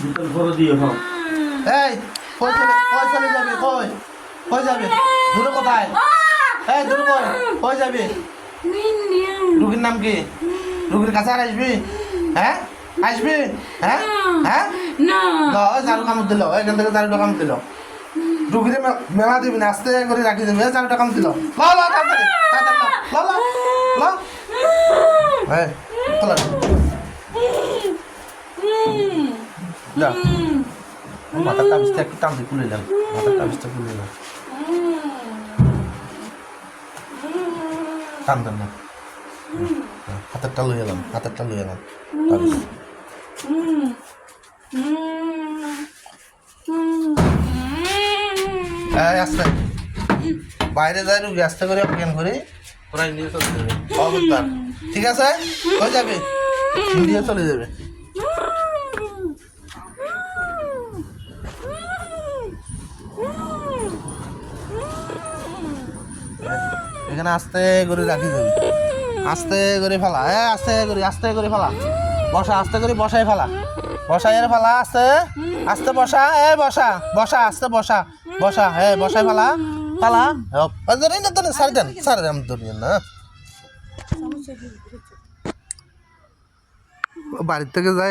ভিতর ভরে দিয়ে হোক। এই কই চলে যাবে কই যাবে দূরে কোথায় এই দূরে কই যাবে রুগীর নাম কি রুগীর কাছে আর আসবি হ্যাঁ আসবি হ্যাঁ হ্যাঁ ঝাড়ু কামড় দিল এখান থেকে ঝাড়ু কামড় দিল রুগীর মেলা দিবি না আস্তে করে রাখি দেবে ঝাড়ুটা কামড় দিল মাথার কাগজটা একটু টান দিয়ে খুলে নিলাম মাথার কাগজটা খুলে নিলাম টান দেন না হাতেরটা লুয়ে এলাম আস্তে বাইরে যাই রুগী আস্তে করে অজ্ঞান করে ওরা ইন্ডিয়া চলে যাবে অবদান ঠিক আছে হয়ে যাবে ইন্ডিয়া চলে যাবে এখানে আস্তে করে রাখি দেবে আস্তে করে ফেলা আস্তে করে ফেলা বসা আস্তে করে বসাই ফেলা বসাই এর ফেলা আস্তে আস্তে বসা বসা আস্তে বসা বসাই ফেলা ধরি না সারি দেন ধরিয়েন না বাড়ির থেকে যায়